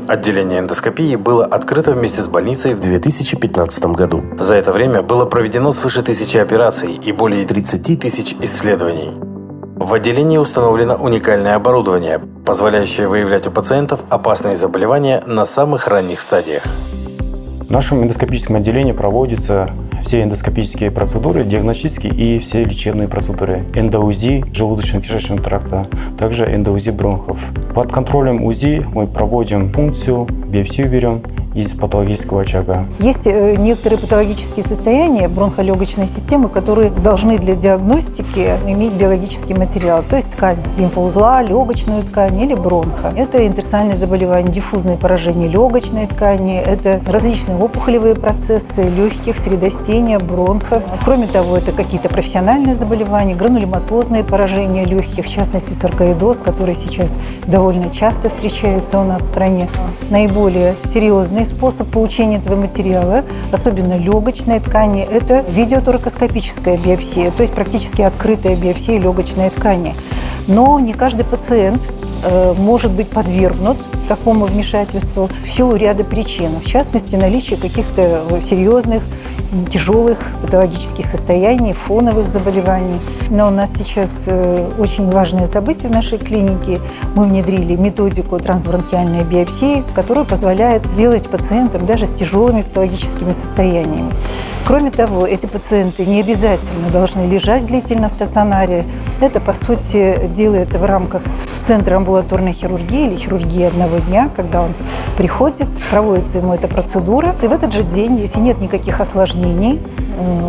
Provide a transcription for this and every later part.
Отделение эндоскопии было открыто вместе с больницей в 2015 году. За это время было проведено свыше 1000 операций и более 30 тысяч исследований. В отделении установлено уникальное оборудование, позволяющее выявлять у пациентов опасные заболевания на самых ранних стадиях. В нашем эндоскопическом отделении проводятся все эндоскопические процедуры, диагностические и все лечебные процедуры. Эндоузи желудочно-кишечного тракта, также эндоузи бронхов. Под контролем УЗИ мы проводим пункцию, биопсию берем из патологического очага. Есть некоторые патологические состояния бронхолегочной системы, которые должны для диагностики иметь биологический материал, то есть ткань лимфоузла, легочную ткань или бронха. Это интерстициальные заболевания, диффузные поражения легочной ткани, это различные опухолевые процессы легких, средостения, бронхов. Кроме того, это какие-то профессиональные заболевания, гранулематозные поражения легких, в частности саркоидоз, который сейчас довольно часто встречается у нас в стране. Наиболее серьезный способ получения этого материала, особенно легочной ткани, это видеоторакоскопическая биопсия, то есть практически открытая биопсия легочной ткани. Но не каждый пациент может быть подвергнут такому вмешательству в силу ряда причин, в частности, наличие каких-то серьезных, тяжелых патологических состояний, фоновых заболеваний. Но у нас сейчас очень важное событие в нашей клинике. Мы внедрили методику трансбронхиальной биопсии, которая позволяет делать пациентам даже с тяжелыми патологическими состояниями. Кроме того, эти пациенты не обязательно должны лежать длительно в стационаре. Это, по сути, делается в рамках центра амбулаторной хирургии или хирургии одного дня, когда он приходит, проводится ему эта процедура. И в этот же день, если нет никаких осложнений,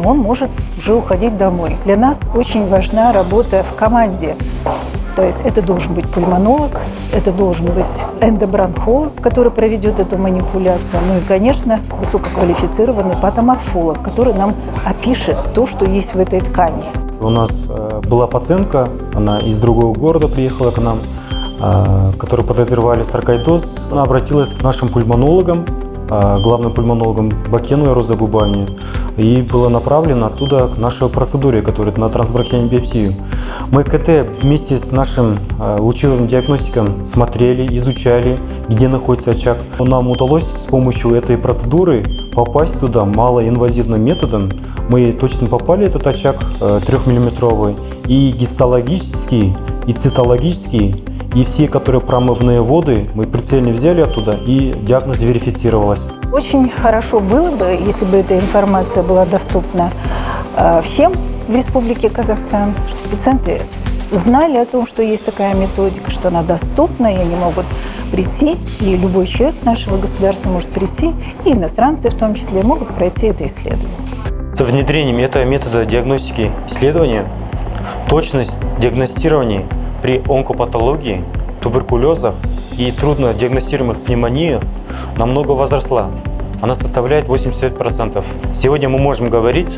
он может уже уходить домой. Для нас очень важна работа в команде. То есть это должен быть пульмонолог, это должен быть эндобронхолог, который проведет эту манипуляцию, ну и, конечно, высококвалифицированный патоморфолог, который нам опишет то, что есть в этой ткани. У нас была пациентка, она из другого города приехала к нам, которую подозревали саркоидоз. Она обратилась к нашим пульмонологам, главным пульмонологом Бакену и Роза Губани, и была направлена оттуда к нашей процедуре, которая на трансбронхиальную биопсию. Мы КТ вместе с нашим лучевым диагностиком смотрели, изучали, где находится очаг. Нам удалось с помощью этой процедуры попасть туда малоинвазивным методом. Мы точно попали в этот очаг 3-миллиметровый, и гистологический, и цитологический, и все, которые промывные воды, мы прицельно взяли оттуда, и диагноз верифицировался. Очень хорошо было бы, если бы эта информация была доступна всем в Республике Казахстан, чтобы пациенты знали о том, что есть такая методика, что она доступна, и они могут прийти, и любой человек нашего государства может прийти, и иностранцы в том числе могут пройти это исследование. С внедрением этого метода диагностики исследования точность диагностирования при онкопатологии, туберкулезах и трудно диагностируемых пневмониях намного возросла. Она составляет 85%. Сегодня мы можем говорить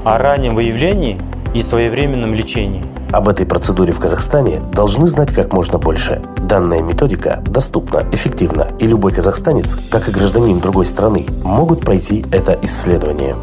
о раннем выявлении и своевременном лечении. Об этой процедуре в Казахстане должны знать как можно больше. Данная методика доступна, эффективна, и любой казахстанец, как и гражданин другой страны, могут пройти это исследование.